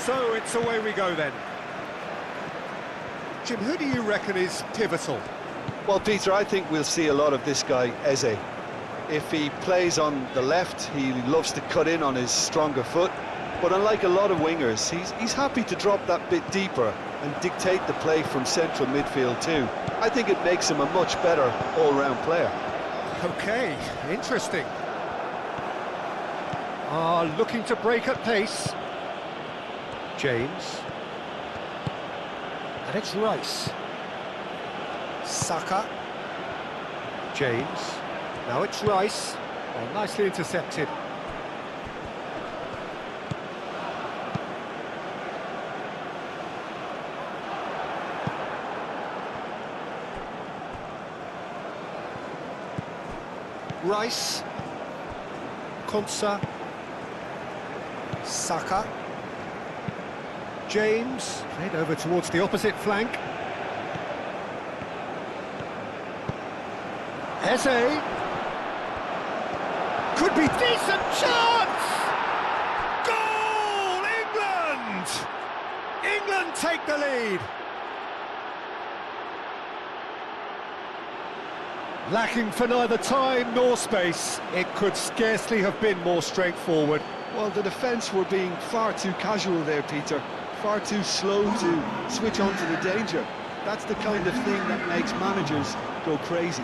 So it's away we go then. Jim, who do you reckon is pivotal? Well, Peter, I think we'll see a lot of this guy, Eze. If he plays on the left, he loves to cut in on his stronger foot. But unlike a lot of wingers, he's happy to drop that bit deeper and dictate the play from central midfield too. I think it makes him a much better all-round player. Okay, interesting. Looking to break at pace. James. And it's Rice. Saka. James. Now it's Rice. Oh, nicely intercepted. Rice. Konsa. Saka. James. Played over towards the opposite flank. Eze. Could be decent chance! Goal! England! England take the lead. Lacking for neither time nor space, it could scarcely have been more straightforward. Well, the defence were being far too casual there, Peter. Far too slow to switch on to the danger. That's the kind of thing that makes managers go crazy.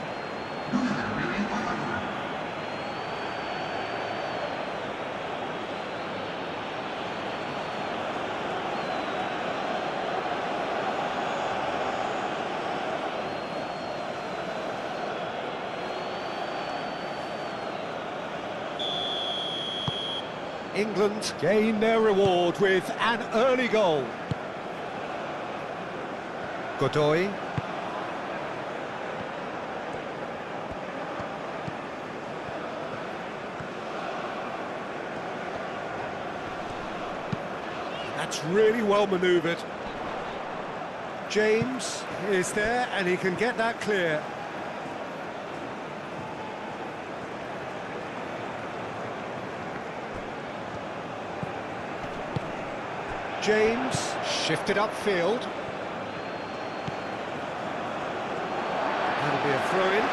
England gain their reward with an early goal. Godoy. That's really well manoeuvred. James is there and he can get that clear. James shifted upfield. That'll be a throw-in.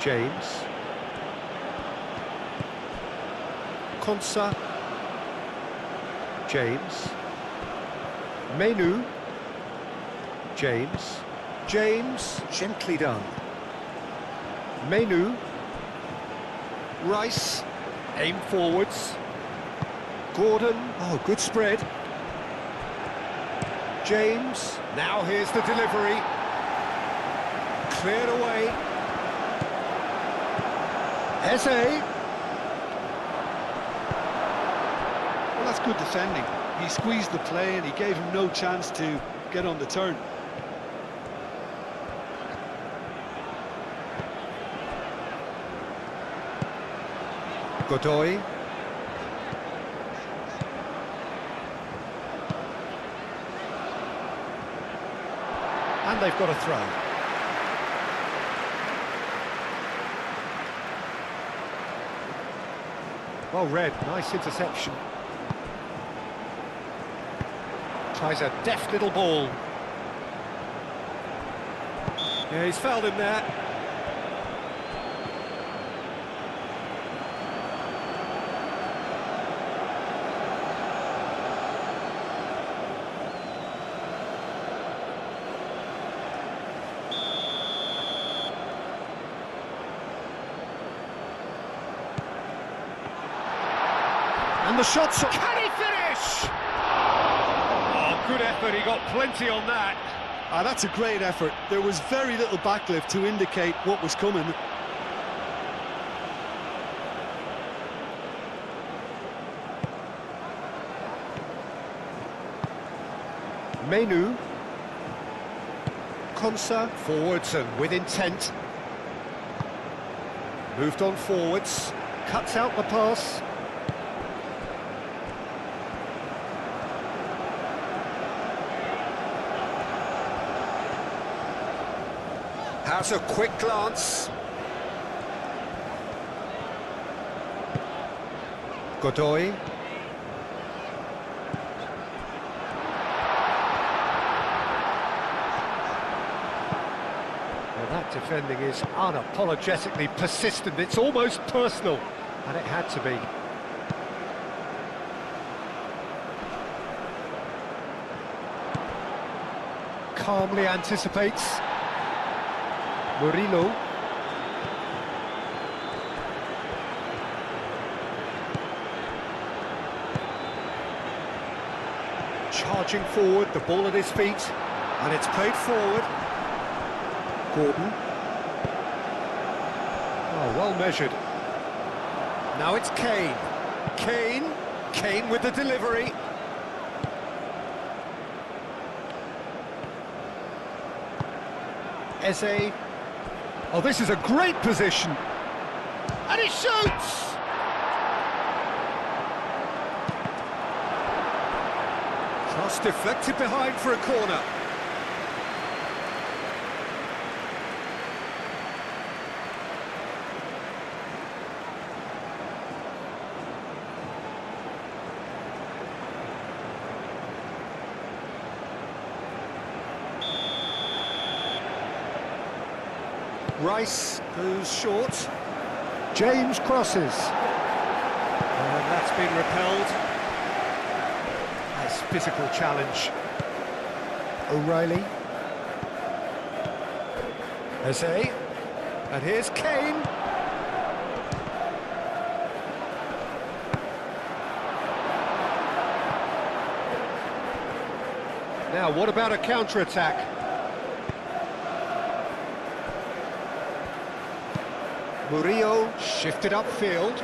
James. Konsa. James. Menu. James. James, gently done. Menu. Rice. Aim forwards. Gordon. Oh, good spread. James. Now here's the delivery. Cleared away. Eze. Well, that's good defending. He squeezed the play and he gave him no chance to get on the turn. Godoy. And they've got a throw. Well read, nice interception. Tries a deft little ball. Yeah, he's fouled him there. And the shot's... Can he finish? Oh, good effort, he got plenty on that. Ah, that's a great effort. There was very little backlift to indicate what was coming. Menu. Konsa, forwards and with intent. Moved on forwards, cuts out the pass. Has a quick glance. Godoy. Well, that defending is unapologetically persistent. It's almost personal, and it had to be. Calmly anticipates. Murillo. Charging forward, the ball at his feet, and it's played forward. Gordon. Oh, well measured. Now it's Kane. Kane with the delivery. Eze. Oh, this is a great position. And he shoots! Cross deflected behind for a corner. Rice goes short. James crosses. And that's been repelled. Nice physical challenge. O'Reilly. Eze. And here's Kane. Now, what about a counter-attack? Murillo shifted upfield.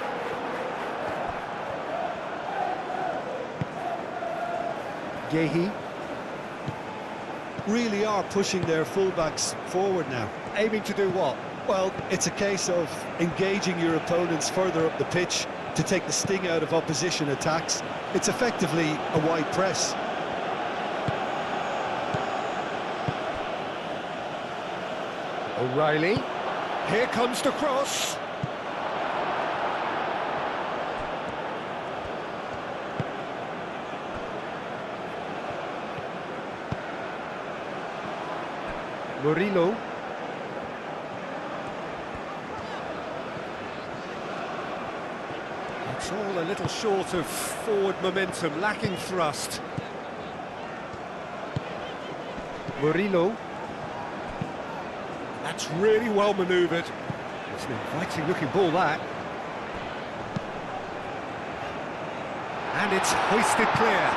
Gehi. Really are pushing their fullbacks forward now. Aiming to do what? Well, it's a case of engaging your opponents further up the pitch to take the sting out of opposition attacks. It's effectively a wide press. O'Reilly. Here comes the cross. Murillo. It's all a little short of forward momentum, lacking thrust. Murillo. That's really well manoeuvred. It's an inviting looking ball, that. And it's hoisted clear.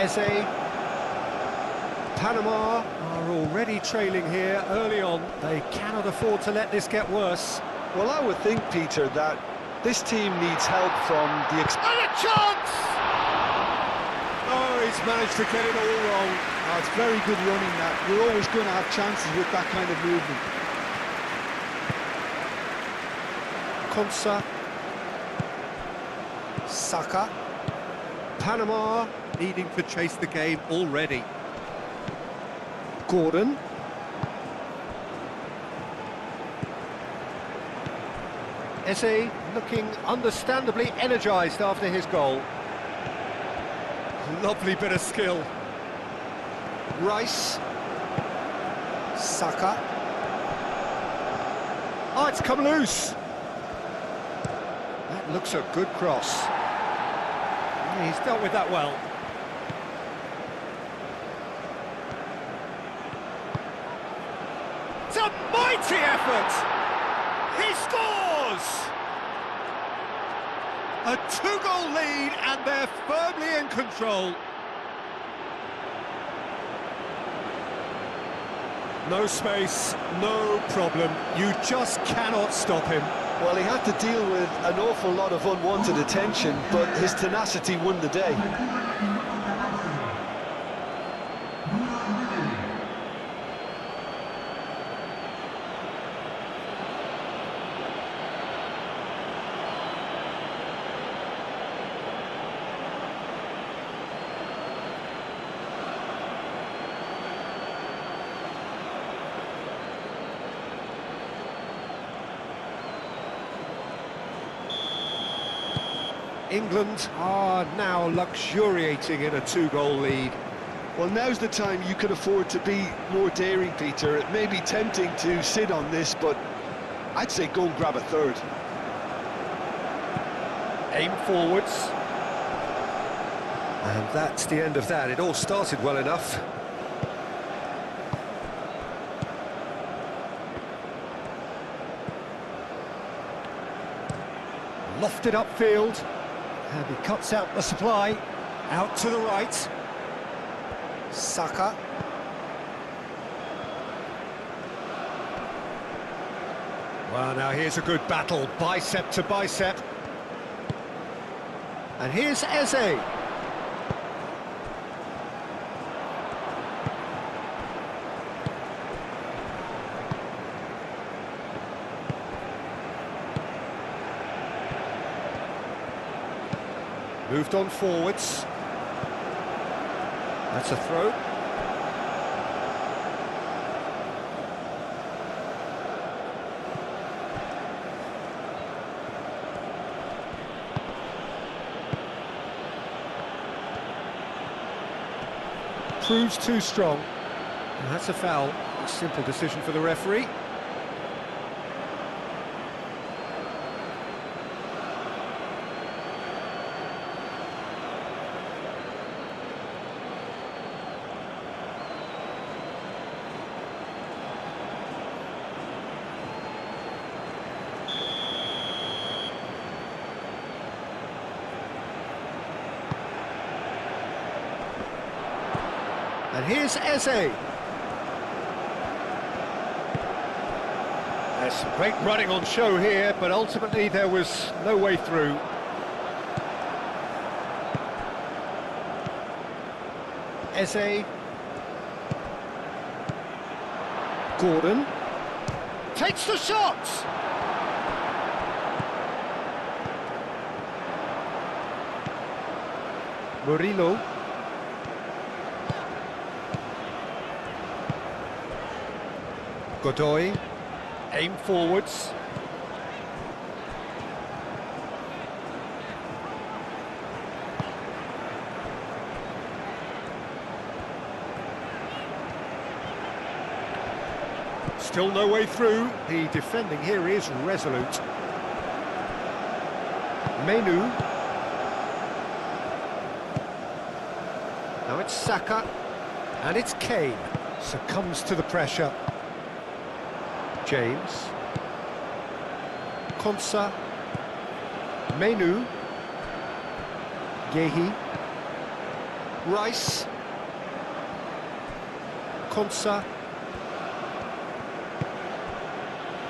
Eze. Panama are already trailing here early on. They cannot afford to let this get worse. Well, I would think, Peter, that this team needs help from the... And a chance! Oh, he's managed to get it all wrong. Oh, it's very good running, that. You're always going to have chances with that kind of movement. Konsa. Saka. Panama needing to chase the game already. Gordon. Eze looking understandably energised after his goal. Lovely bit of skill. Rice. Saka. Oh, it's come loose. That looks a good cross. Yeah, he's dealt with that well. It's a mighty effort! He scores! A two-goal lead, and they're firmly in control. No space, no problem. You just cannot stop him. Well, he had to deal with an awful lot of unwanted attention, but his tenacity won the day. England are now luxuriating in a two-goal lead. Well, now's the time you could afford to be more daring, Peter. It may be tempting to sit on this, but I'd say go and grab a third. Aim forwards. And that's the end of that. It all started well enough. Lofted upfield. And he cuts out the supply. Out to the right. Saka. Well, now here's a good battle, bicep to bicep. And here's Eze. Moved on forwards. That's a throw. Proves too strong. And that's a foul. A simple decision for the referee. And here's Eze. There's some great running on show here, but ultimately there was no way through. Eze. Gordon. Takes the shot! Murillo. Godoy, aim forwards. Still no way through. The defending here is resolute. Menu. Now it's Saka, and it's Kane. Succumbs to the pressure. James, Konsa, Menu, Gehi, Rice, Konsa,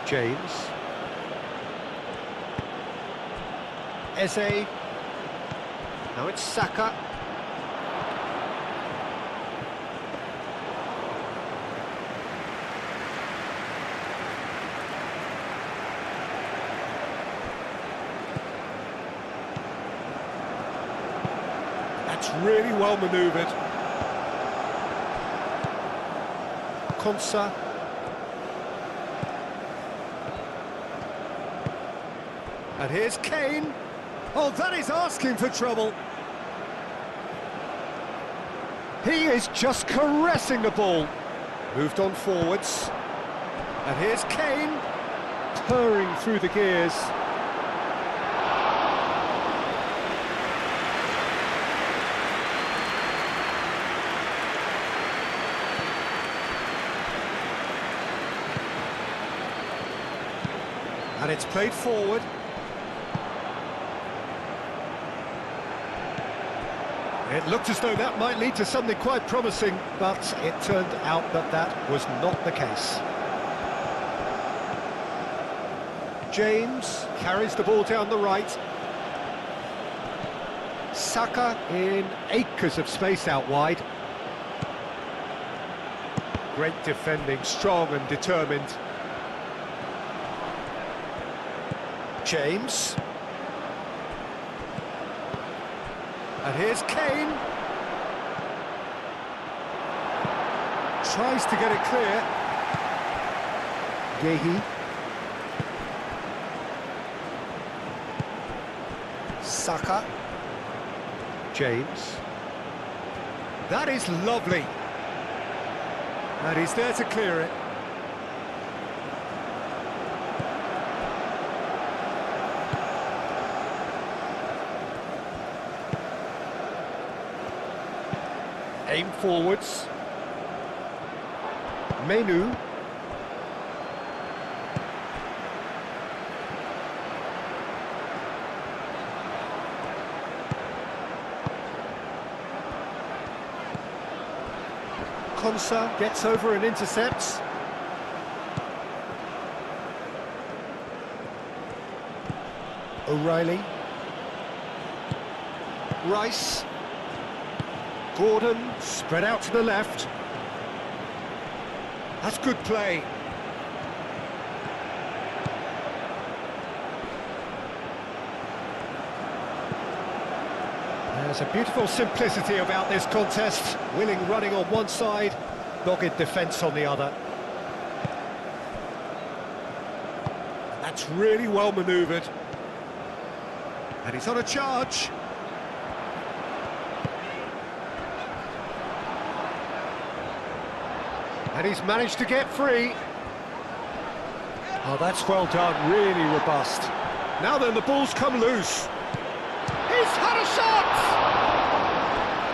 James, Eze, now it's Saka. That's really well manoeuvred. Konsa. And here's Kane. Oh, that is asking for trouble. He is just caressing the ball. Moved on forwards. And here's Kane, purring through the gears. And it's played forward. It looked as though that might lead to something quite promising, but it turned out that that was not the case. James carries the ball down the right. Saka in acres of space out wide. Great defending, strong and determined. James. And here's Kane. Tries to get it clear. Gehi. Saka. James. That is lovely. And he's there to clear it. Aim forwards. Menu. Konsa gets over and intercepts. O'Reilly. Rice. Gordon, spread out to the left. That's good play. There's a beautiful simplicity about this contest. Willing running on one side, dogged defence on the other. That's really well manoeuvred. And he's on a charge. And he's managed to get free. Oh, that's well done, really robust. Now then, the ball's come loose. He's had a shot!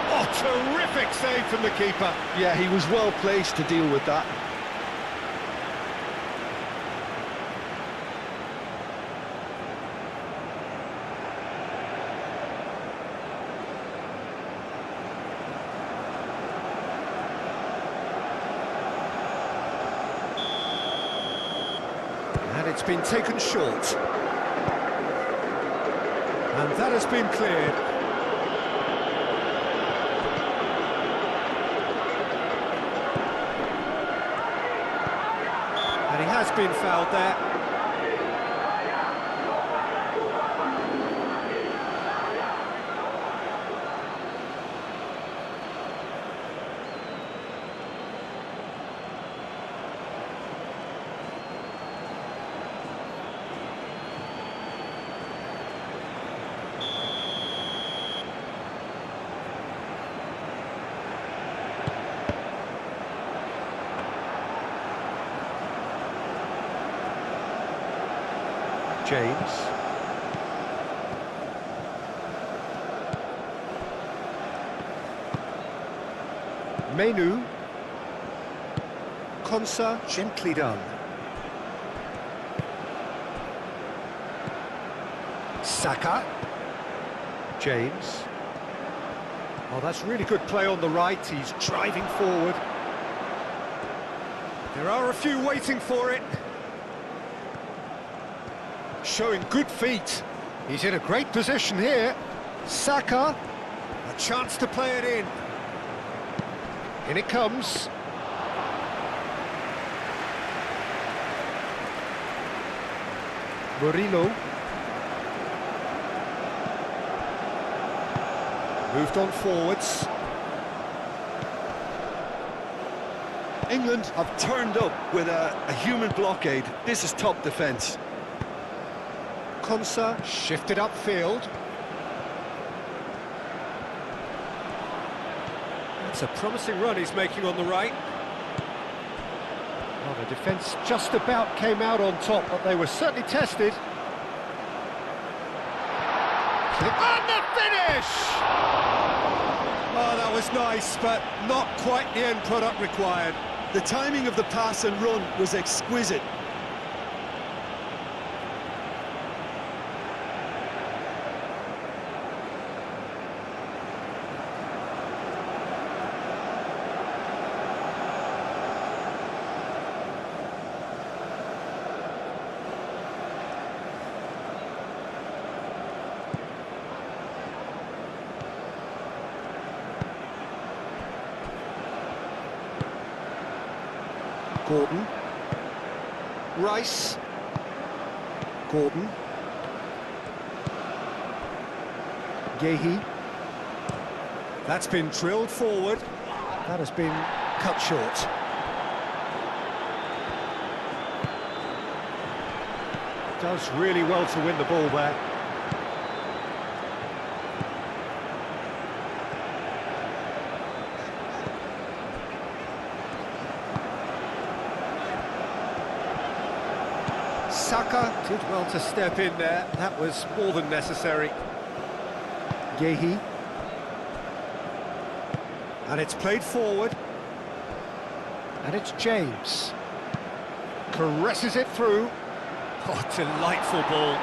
Oh, terrific save from the keeper. Yeah, he was well placed to deal with that. And it's been taken short. And that has been cleared. And he has been fouled there. James. Menu. Konsa, gently done. Saka. James. Oh, that's really good play on the right. He's driving forward. There are a few waiting for it. Showing good feet. He's in a great position here. Saka, a chance to play it in. In it comes. Murillo. Moved on forwards. England have turned up with a human blockade. This is top defence. Konsa shifted upfield. That's a promising run he's making on the right. Well, the defence just about came out on top, but they were certainly tested. And the finish! Oh, that was nice, but not quite the end product required. The timing of the pass and run was exquisite. Gordon. Rice. Gordon. Gehi. That's been drilled forward. That has been cut short. Does really well to win the ball there. Saka did well to step in there. That was more than necessary. Yehi. And it's played forward. And it's James. Caresses it through. Oh, delightful ball.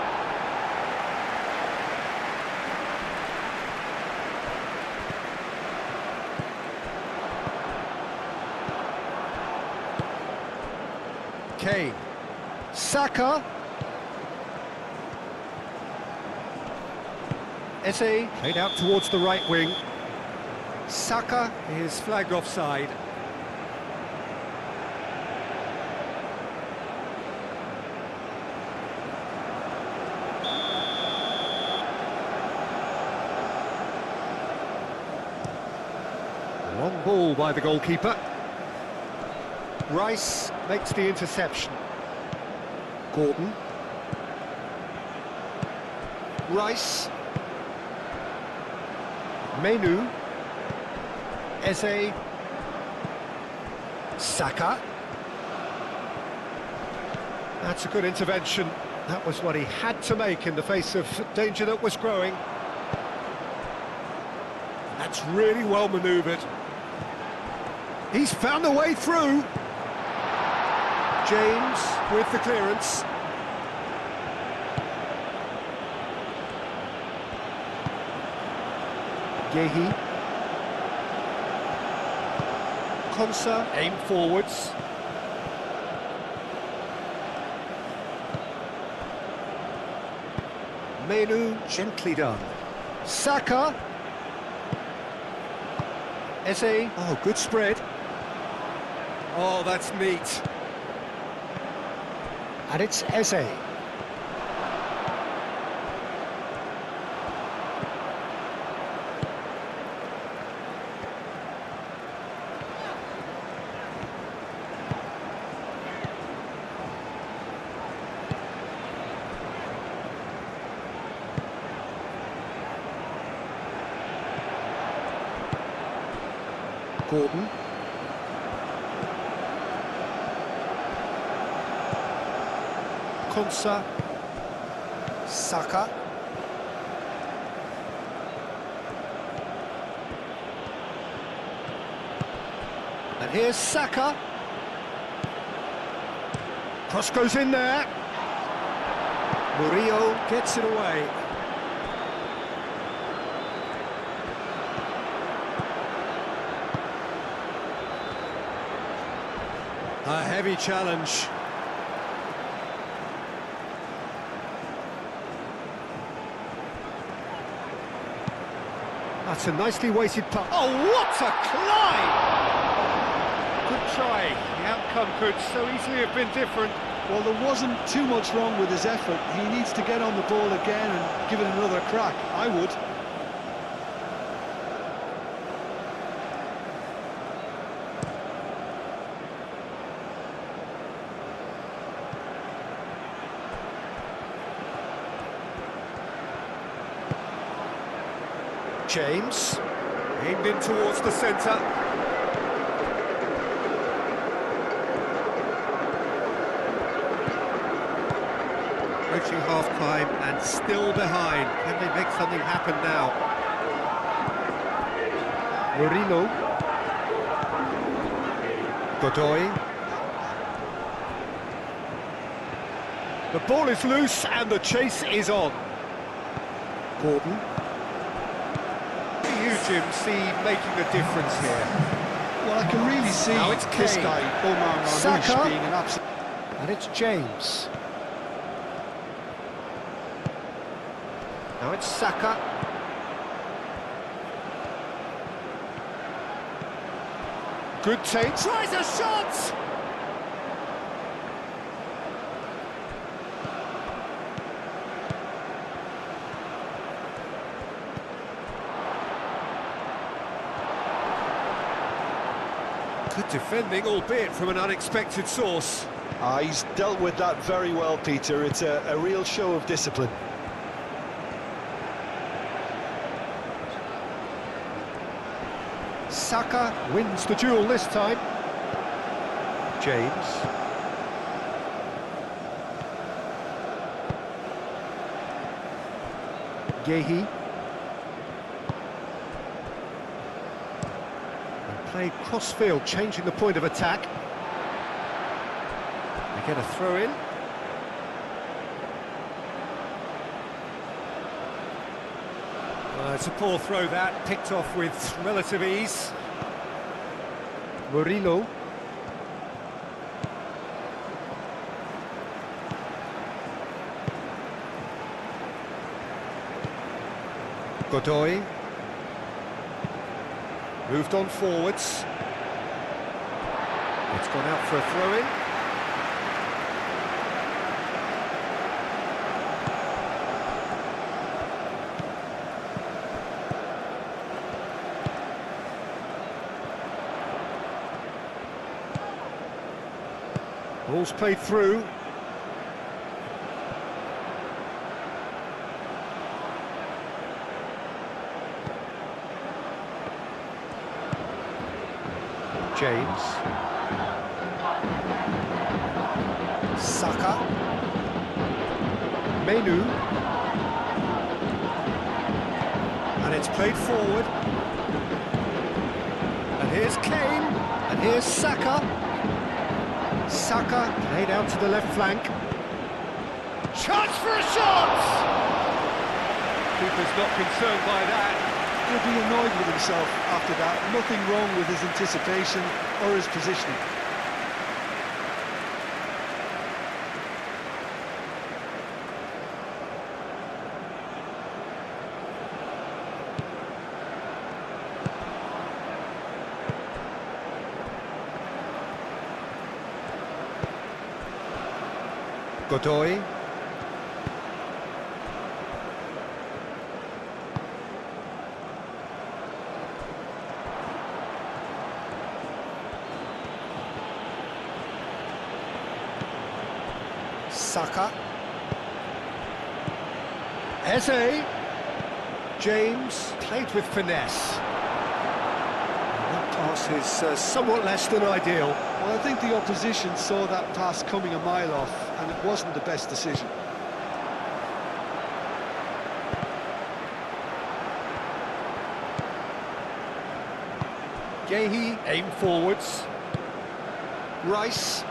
Kane. Saka. Eze played out towards the right wing. Saka is flagged offside. Long ball by the goalkeeper. Rice makes the interception. Gordon. Rice. Menu. Eze. Saka. That's a good intervention. That was what he had to make in the face of danger that was growing. That's really well manoeuvred. He's found a way through. James with the clearance. Yehi. Konsa aim forwards. Menu gently done. Saka. Eze. Oh, good spread. Oh, that's neat. And it's Eze. Gordon. Konsa. Saka. And here's Saka. Cross goes in there. Murillo gets it away. A heavy challenge. That's a nicely weighted puck. Oh, what a climb! Good try. The outcome could so easily have been different. Well, there wasn't too much wrong with his effort. He needs to get on the ball again and give it another crack. I would. James, aimed in towards the centre. Approaching half-time and still behind. Can they make something happen now? Murillo. Godoy. The ball is loose and the chase is on. Gordon. You, Jim, see making a difference here? Well, I can really see this guy, Omar Marmoush, being an absolute... And it's James. Now it's Saka. Good take. Tries a shot! Good defending, albeit from an unexpected source. He's dealt with that very well, Peter. It's a real show of discipline. Saka wins the duel this time. James. Yehi. And played cross-field, changing the point of attack. They get a throw-in. It's a poor throw that, picked off with relative ease. Murillo. Godoy. Moved on forwards. It's gone out for a throw-in. Ball's played through. James. Saka. Menu. And it's played forward. And here's Kane. And here's Saka. Saka played out to the left flank. Chance for a shot! Keeper's not concerned by that. He'll be annoyed with himself after that. Nothing wrong with his anticipation or his positioning. Godoy. Saka. Eze. James played with finesse. That pass is somewhat less than ideal. Well, I think the opposition saw that pass coming a mile off, and it wasn't the best decision. Yehi, aim forwards. Rice.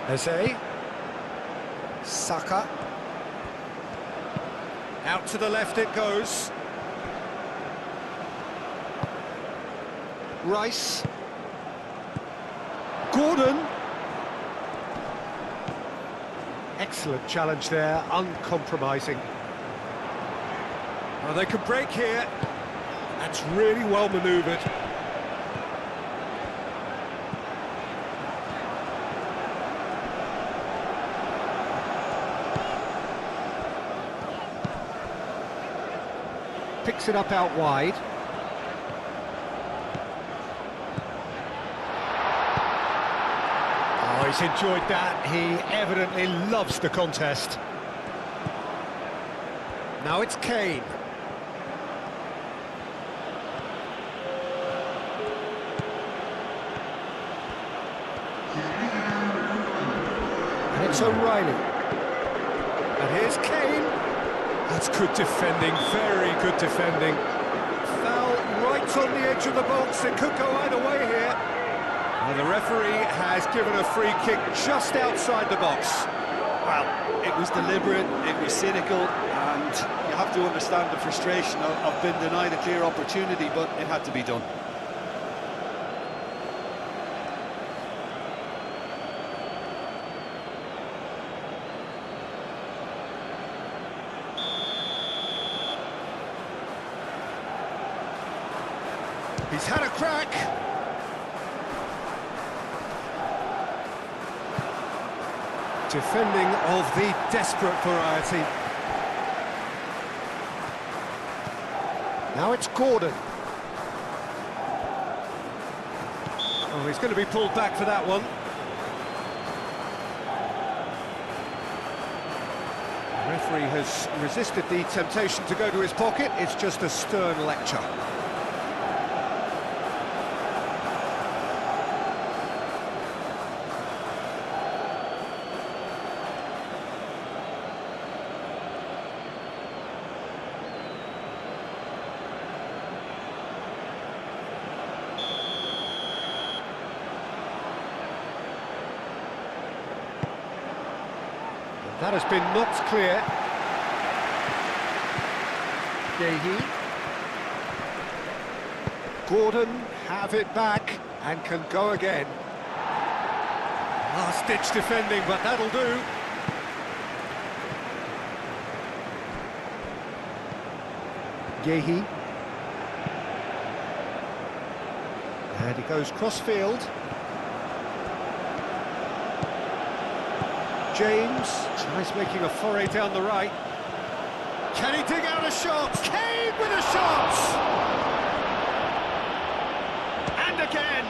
Eze. Saka. Out to the left it goes. Rice. Gordon. Excellent challenge there, uncompromising. Oh, they could break here. That's really well manoeuvred. Picks it up out wide. Oh, he's enjoyed that. He evidently loves the contest. Now it's Kane. And it's O'Reilly. And here's Kane. That's good defending, very good defending. Foul right on the edge of the box, it could go either way here. And the referee has given a free kick just outside the box. Well, it was deliberate, it was cynical, and you have to understand the frustration of being denied a clear opportunity, but it had to be done. He's had a crack. Defending of the desperate variety. Now it's Gordon. Oh, he's going to be pulled back for that one. The referee has resisted the temptation to go to his pocket. It's just a stern lecture. That has been knocked clear. Gehi. Gordon have it back and can go again. Last-ditch defending, but that'll do. Gehi. And he goes cross-field. James tries making a foray down the right. Can he dig out a shot? Kane with a shot! And again!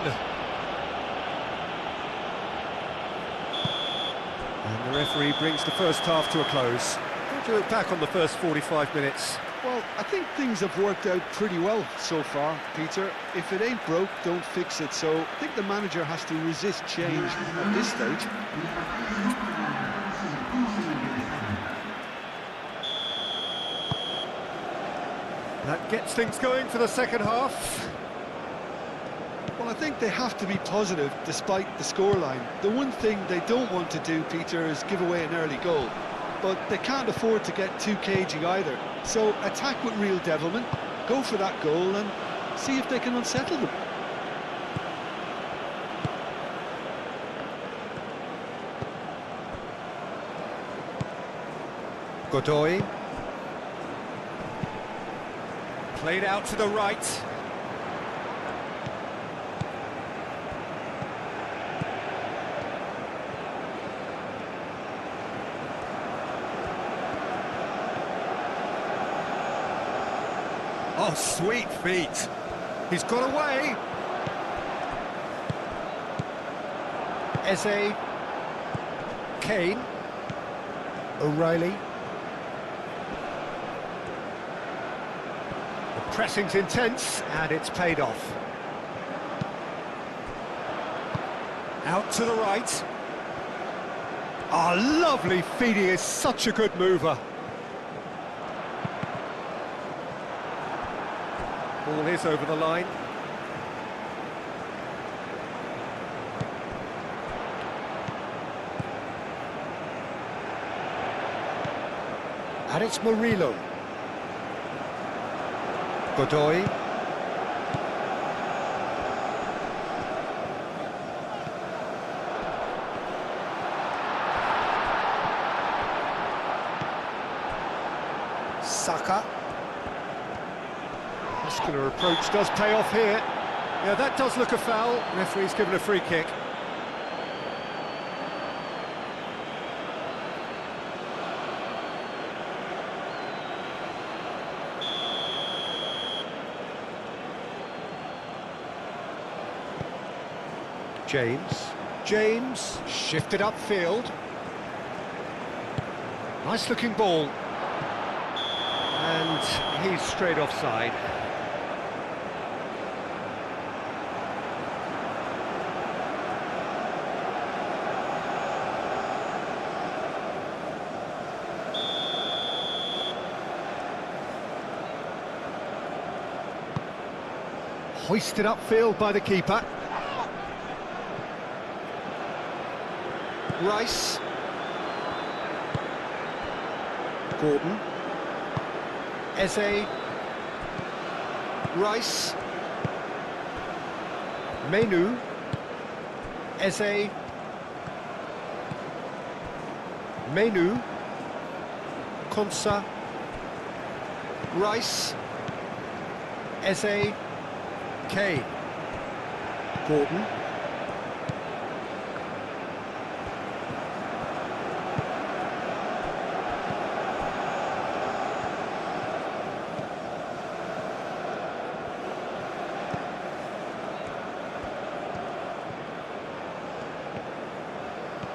And the referee brings the first half to a close. How do you look back on the first 45 minutes? Well, I think things have worked out pretty well so far, Peter. If it ain't broke, don't fix it. So I think the manager has to resist change at this stage. That gets things going for the second half. Well, I think they have to be positive despite the scoreline. The one thing they don't want to do, Peter, is give away an early goal. But they can't afford to get too cagey either. So attack with real devilment, go for that goal and see if they can unsettle them. Godoy. Played out to the right. Oh, sweet feet. He's got away. Eze. Kane. O'Reilly. The pressing's intense, and it's paid off. Out to the right. Oh, lovely feet. He is such a good mover. Ball is over the line. And it's Murillo. Godoy. Saka. Muscular approach does pay off here. Yeah, that does look a foul. Referee's given a free kick. James shifted upfield. Nice looking ball. And he's straight offside. Hoisted upfield by the keeper. Rice. Gordon. Eze. Rice. Menu. Eze. Menu. Konsa. Rice. Eze. Kane. Gordon.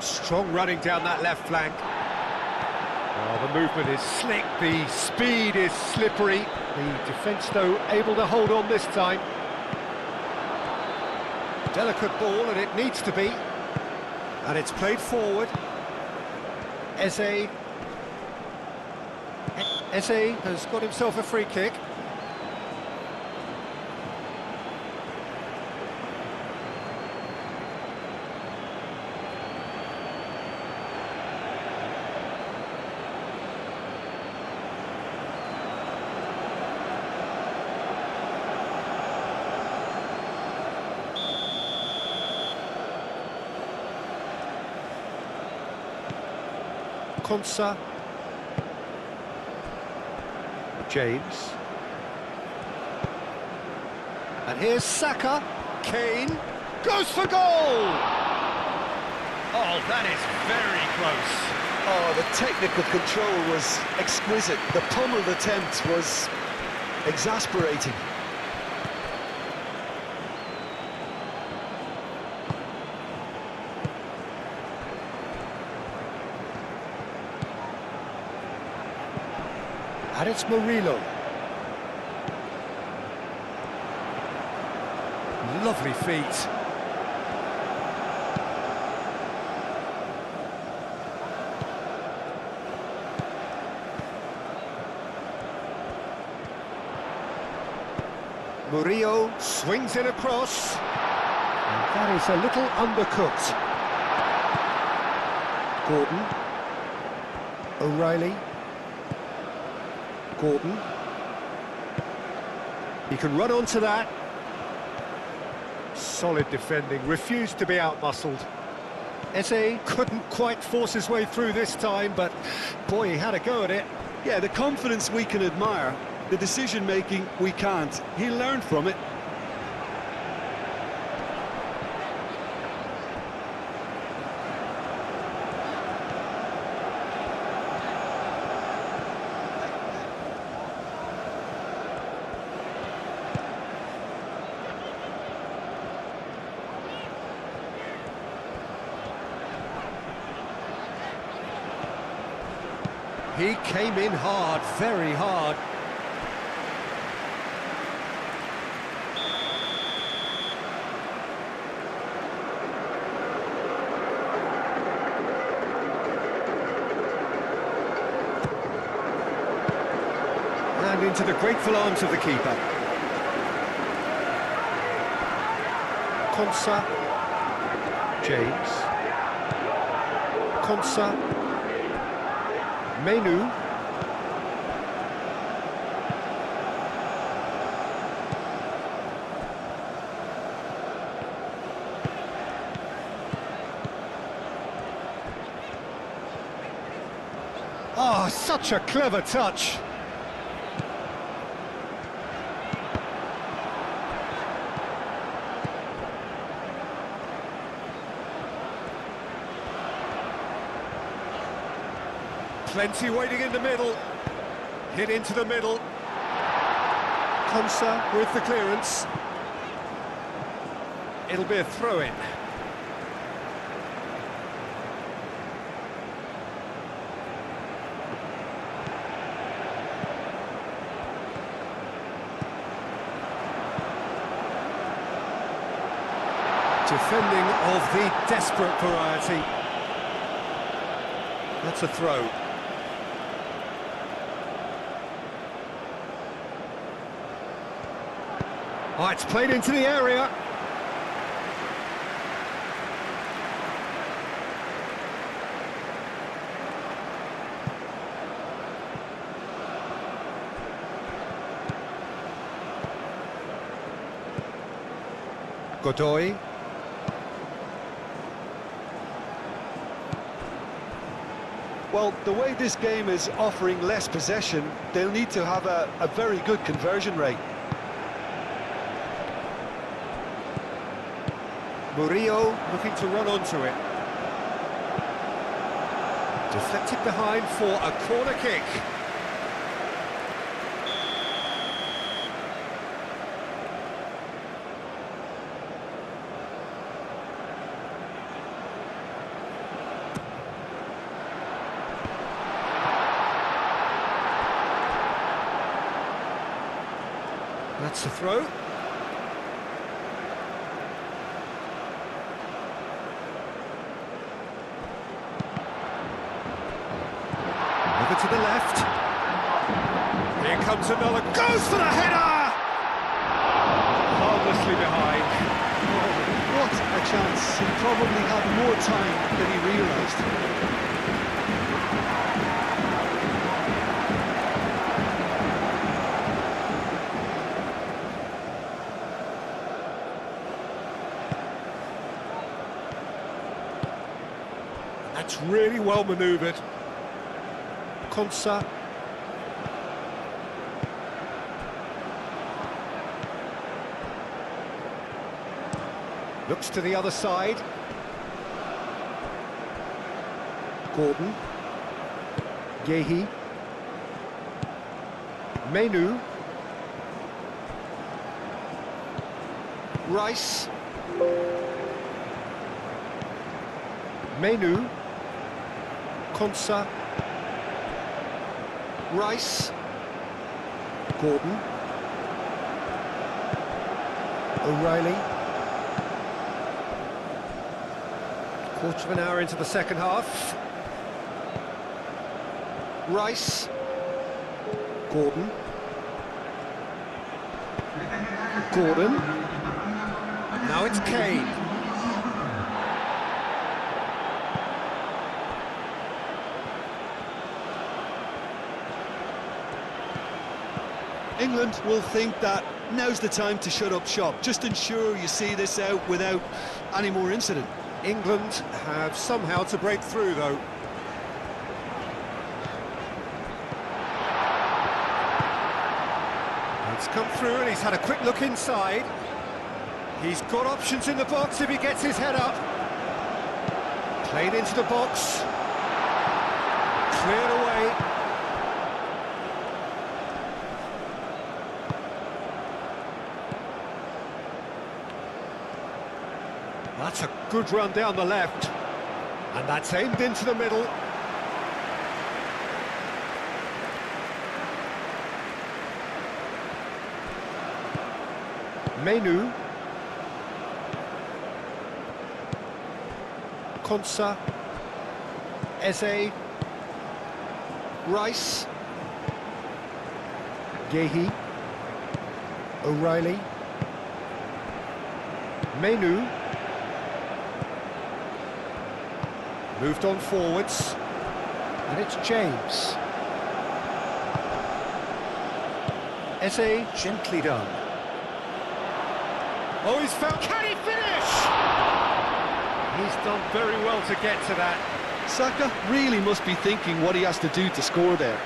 Strong running down that left flank. Oh, the movement is slick, the speed is slippery. The defence, though, able to hold on this time. Delicate ball, and it needs to be. And it's played forward. Eze. Eze has got himself a free kick. Konsa. James. And here's Saka. Kane. Goes for goal! Oh, that is very close. Oh, the technical control was exquisite. The pummeled attempt was exasperating. And it's Murillo. Lovely feet. Murillo swings it across. And that is a little undercooked. Gordon. O'Reilly. Gordon. He can run onto that. Solid defending, refused to be out-muscled. Eze couldn't quite force his way through this time, but boy, he had a go at it. Yeah, the confidence we can admire, the decision-making we can't. He learned from it. He came in hard, very hard. And into the grateful arms of the keeper. Konsa. James. Konsa. Menu. Oh, such a clever touch. Plenty waiting in the middle. Hit into the middle. Konsa with the clearance. It'll be a throw-in. Defending of the desperate variety. That's a throw. Oh, it's played into the area. Godoy. Well, the way this game is offering less possession, they'll need to have a very good conversion rate. Murillo looking to run onto it. Deflected behind for a corner kick. That's a throw. Over to the left. Here comes another. Goes for the header! Harmlessly behind. Oh, what a chance. He probably had more time than he realised. That's really well manoeuvred. Konsa. Looks to the other side. Gordon. Yehi. Menu. Rice. Menu. Konsa. Rice. Gordon. O'Reilly. Quarter of an hour into the second half. Rice. Gordon. Gordon. Now it's Kane. England will think that now's the time to shut up shop. Just ensure you see this out without any more incident. England have somehow to break through, though. It's come through and he's had a quick look inside. He's got options in the box if he gets his head up. Played into the box. Cleared away. That's a good run down the left. And that's aimed into the middle. Menu. Konsa. Eze. Rice. Yehi. O'Reilly. Menu. Moved on forwards. And it's James. Eze, gently done. Oh, he's found... Can he finish? He's done very well to get to that. Saka really must be thinking what he has to do to score there.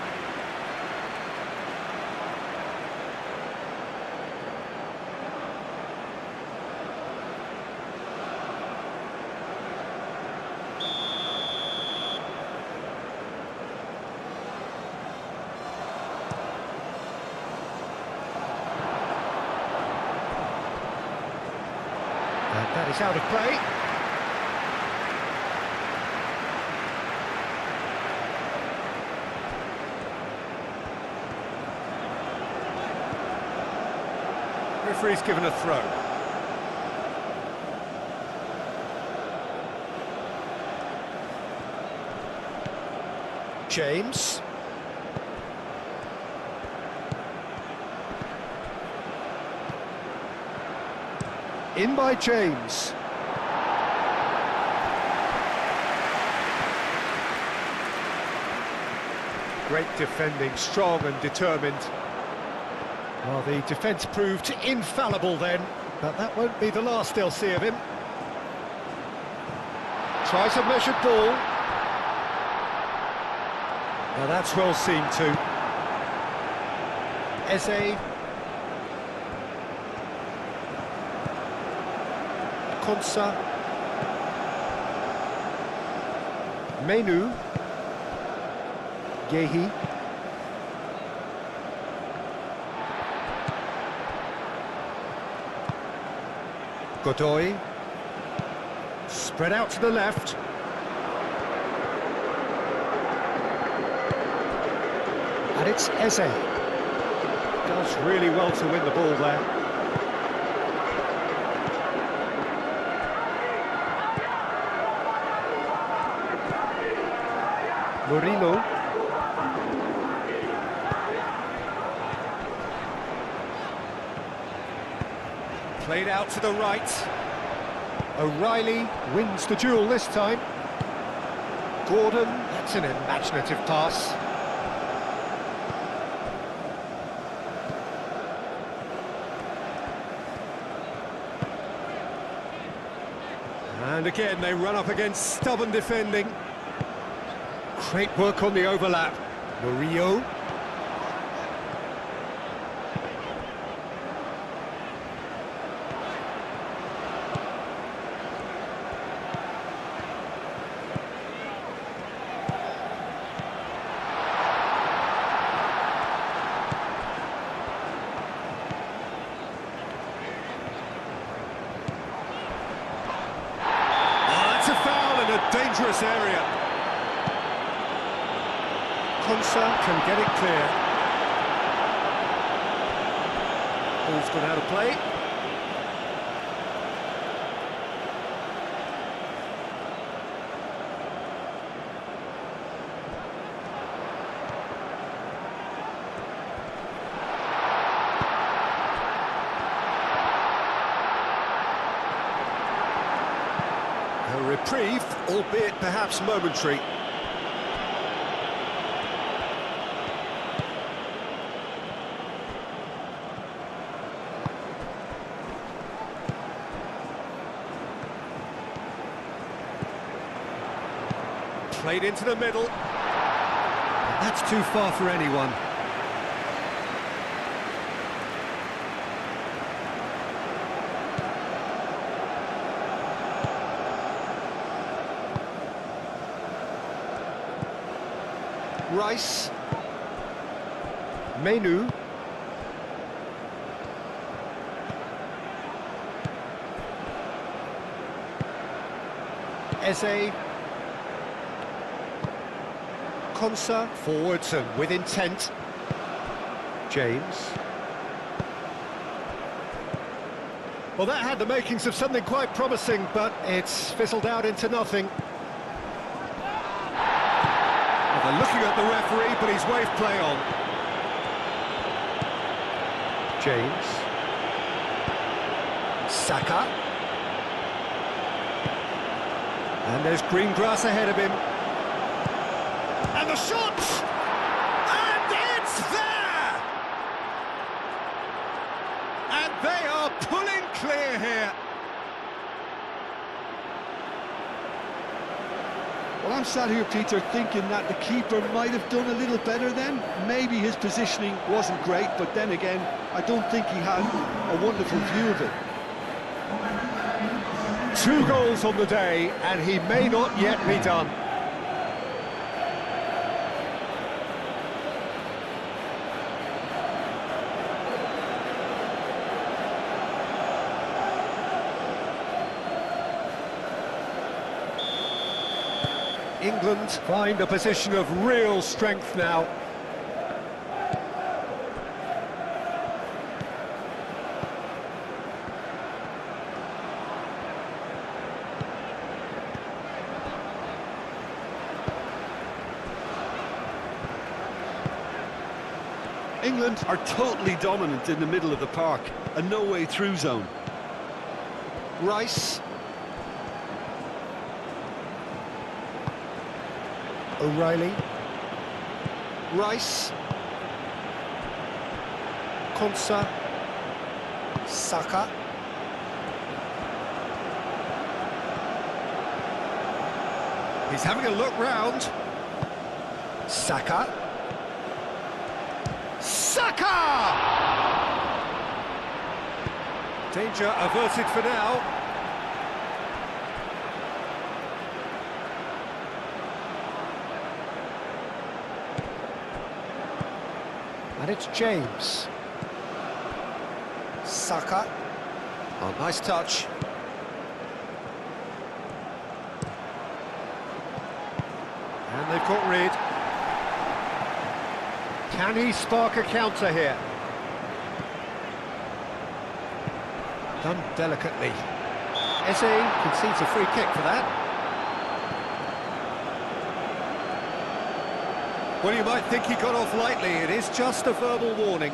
And that is out of play. Referee's given a throw. James. In by James. Great defending, strong and determined. Well, the defence proved infallible then, but that won't be the last they'll see of him. Tries a measured ball. Now that's well seen too. Eze. Konsa. Menu. Yehi. Godoy. Spread out to the left. And it's Eze. Does really well to win the ball there. Murillo. Played out to the right. O'Reilly wins the duel this time. Gordon, that's an imaginative pass. And again, they run up against stubborn defending. Great work on the overlap. Murillo. Dangerous area. Konsa can get it clear. Ball's gone out of play. A reprieve, albeit perhaps momentary. Played into the middle. That's too far for anyone. Rice. Menu. Eze. Konsa. Forwards and with intent. James. Well, that had the makings of something quite promising, but it's fizzled out into nothing. They're looking at the referee, but he's waved play on. James. Saka. And there's green grass ahead of him. And the shot! And it's there! And they are pulling clear here. Well, I'm sat here, Peter, thinking that the keeper might have done a little better then. Maybe his positioning wasn't great, but then again, I don't think he had a wonderful view of it. 2 goals on the day, and he may not yet be done. England find a position of real strength now. England are totally dominant in the middle of the park, a no-way through zone. Rice. O'Reilly. Rice. Konsa. Saka. He's having a look round. Saka. Saka! Danger averted for now. And it's James. Saka. Oh, nice touch. And they've got rid. Can he spark a counter here? Done delicately. Eze concedes a free kick for that. Well, you might think he got off lightly. It is just a verbal warning.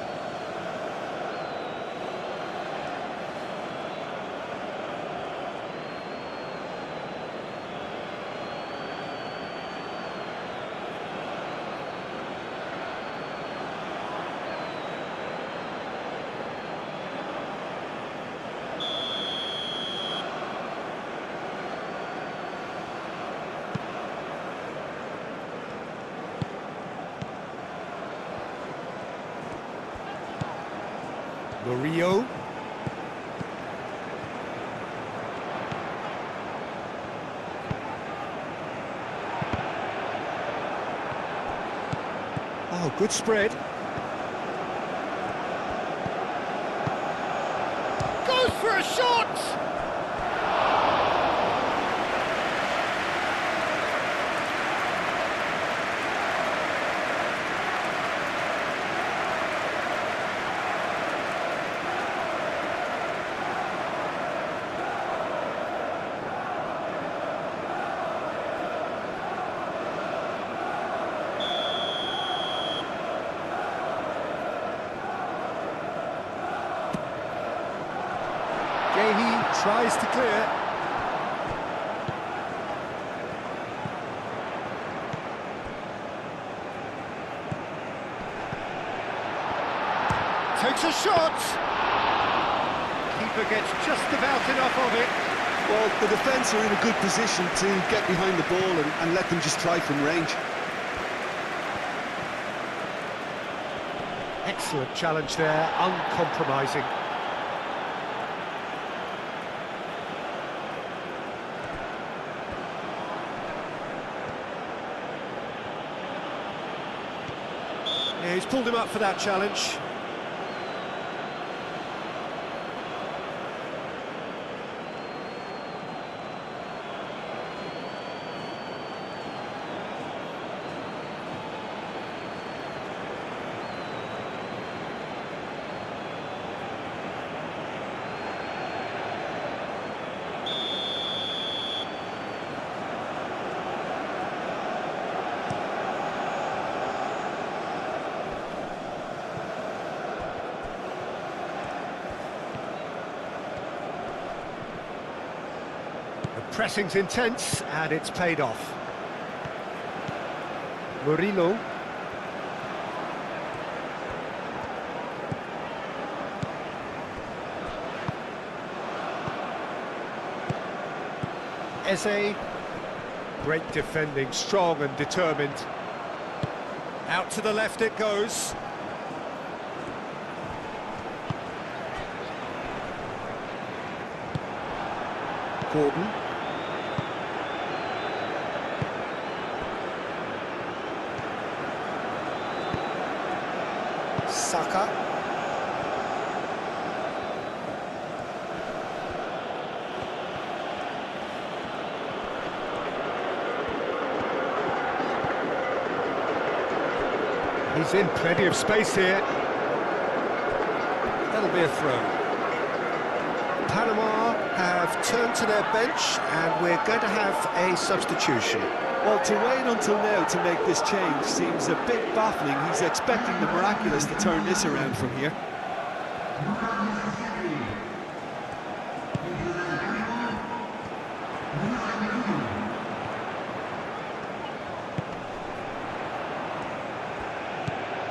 Murillo. Oh, good spread. Goes for a shot! He tries to clear. Takes a shot. Keeper gets just about enough of it. Well, the defence are in a good position to get behind the ball and let them just try from range. Excellent challenge there, uncompromising. Yeah, he's pulled him up for that challenge. Pressing's intense, and it's paid off. Murillo. Eze. Great defending, strong and determined. Out to the left it goes. Gordon. Saka. He's in plenty of space here. That'll be a throw. Panama have turned to their bench and we're going to have a substitution. Well, to wait until now to make this change seems a bit baffling. He's expecting the miraculous to turn this around from here.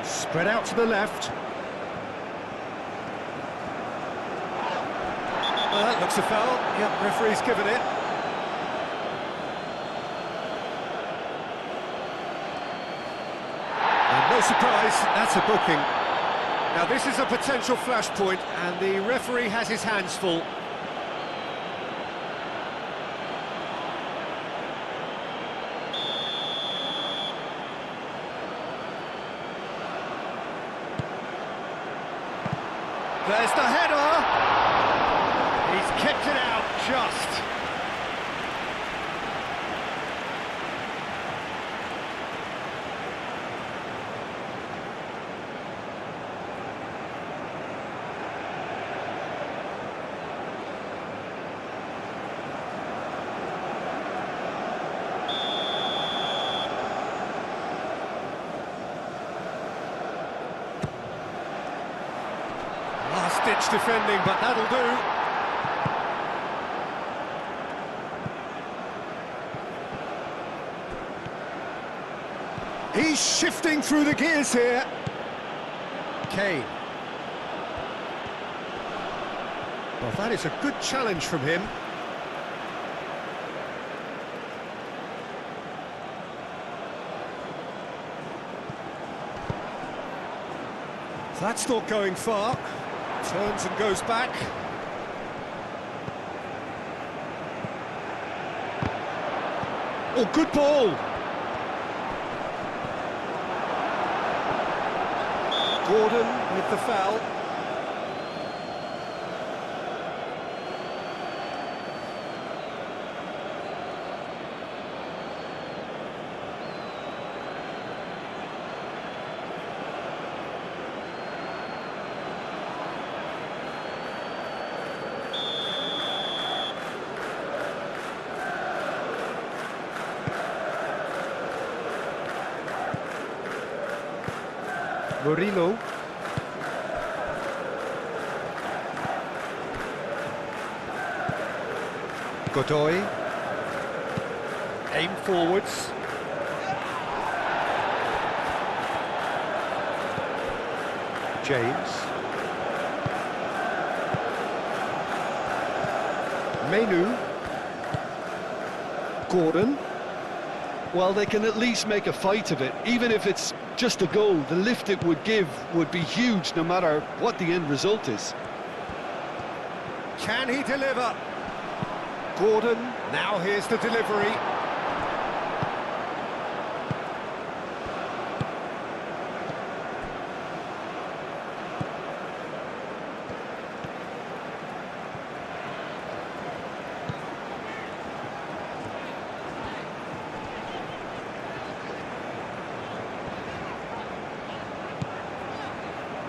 Spread out to the left. Well, that looks a foul. Yep, referee's given it. No surprise, that's a booking. Now this is a potential flashpoint and the referee has his hands full. There's the header! He's kicked it out just. Last-ditch defending, but that'll do. He's shifting through the gears here. Kane. Well, that is a good challenge from him. That's not going far. Turns and goes back. Oh, good ball. Gordon with the foul. Murillo. Godoy. Aim forwards. James. Menu. Gordon. Well, they can at least make a fight of it, even if it's just a goal. The lift it would give would be huge, no matter what the end result is. Can he deliver? Gordon, now here's the delivery.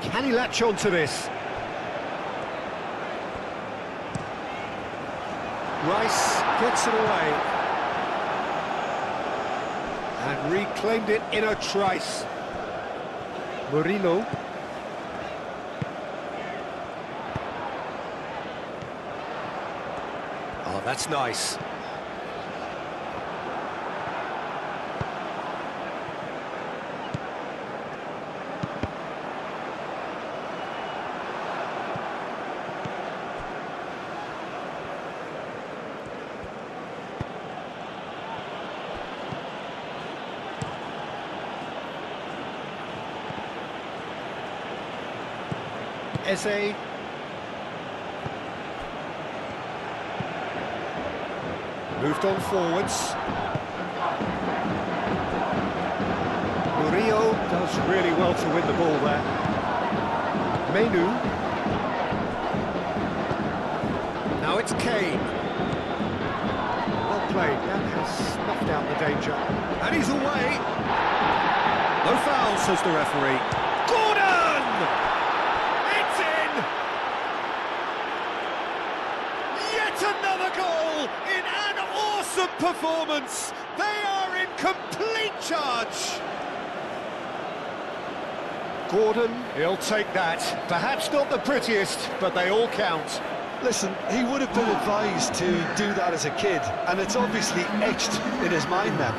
Can he latch on to this? Rice gets it away. And reclaimed it in a trice. Murillo. Oh, that's nice. Eze. Moved on forwards. Murillo does really well to win the ball there. Menu. Now it's Kane. Well played, that has snuffed out the danger. And he's away. No foul, says the referee. Gordon! Another goal in an awesome performance. They are in complete charge. Gordon, he'll take that. Perhaps not the prettiest, but they all count. Listen, he would have been advised to do that as a kid, and it's obviously etched in his mind now.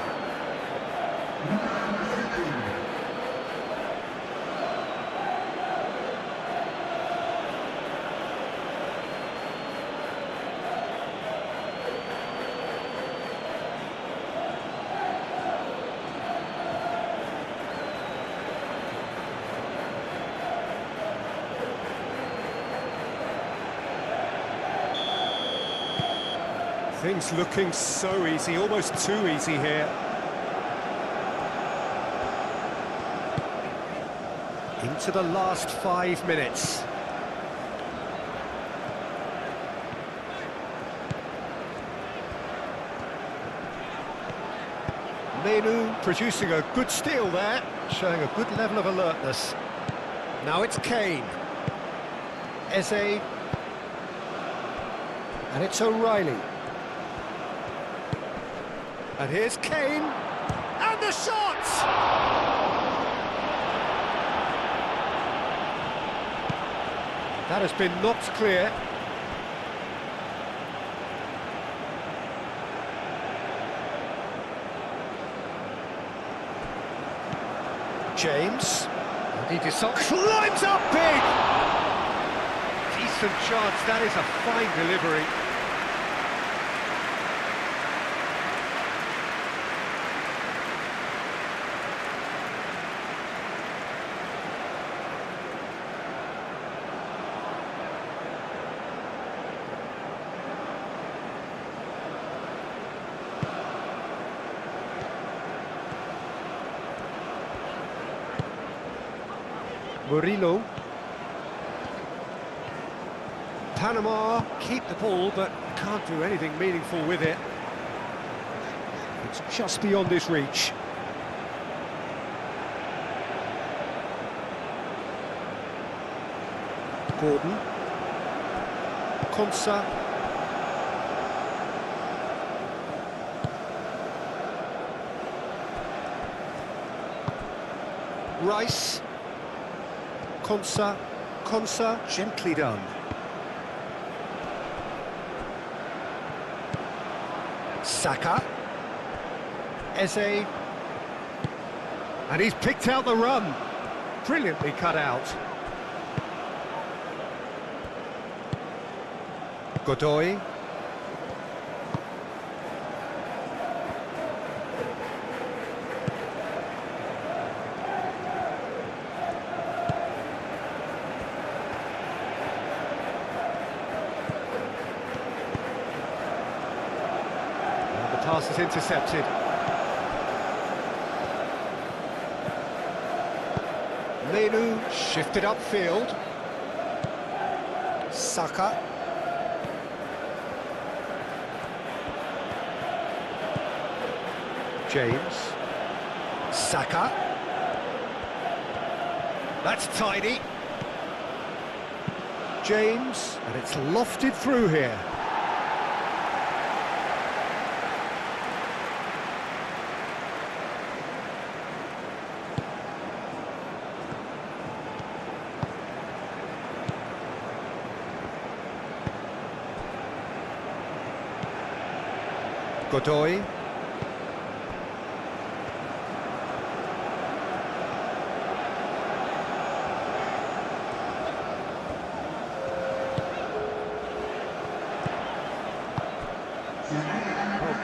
Things looking so easy, almost too easy here. Into the last 5 minutes. Menu producing a good steal there, showing a good level of alertness. Now it's Kane. Eze. And it's O'Reilly. And here's Kane, and the shot! That has been knocked clear. James, and he climbs up big! Decent chance, that is a fine delivery. Murillo. Panama keep the ball, but can't do anything meaningful with it. It's just beyond his reach. Gordon. Konsa. Rice. Konsa, gently done. Saka. Eze. And he's picked out the run. Brilliantly cut out. Godoy. Pass is intercepted. Menu shifted upfield. Saka. James. Saka. That's tidy. James, and it's lofted through here. Godoy.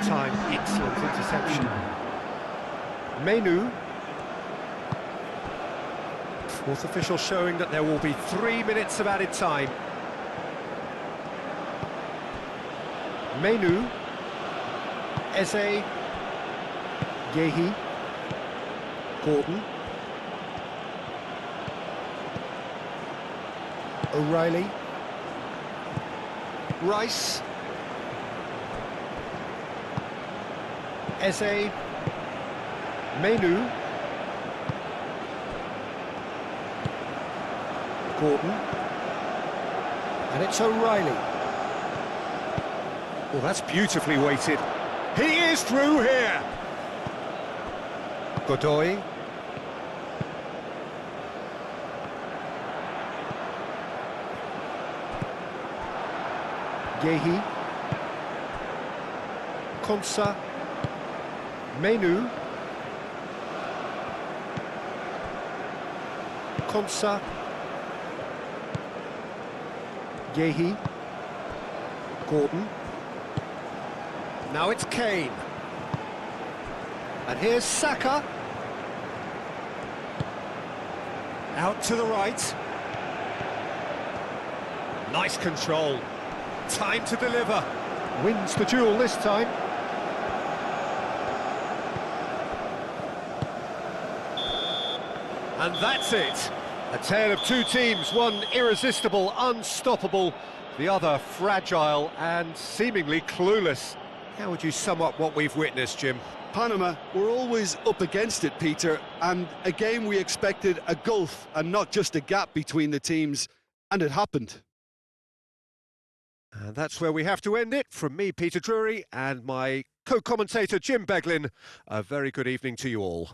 Time, excellent interception. Menu. Fourth official showing that there will be 3 minutes of added time. Menu. Eze. Yehi. Gordon. O'Reilly. Rice. Eze. Menu. Gordon. And it's O'Reilly. Well, that's beautifully weighted. He is through here. Godoy. Yehi. Konsa. Menu. Konsa. Yehi. Gordon. Now it's Kane. And here's Saka. Out to the right. Nice control. Time to deliver. Wins the duel this time. And that's it. A tale of two teams, one irresistible, unstoppable, the other fragile and seemingly clueless. How would you sum up what we've witnessed, Jim? Panama were always up against it, Peter, and a game we expected a gulf and not just a gap between the teams, and it happened. And that's where we have to end it. From me, Peter Drury, and my co-commentator, Jim Beglin, a very good evening to you all.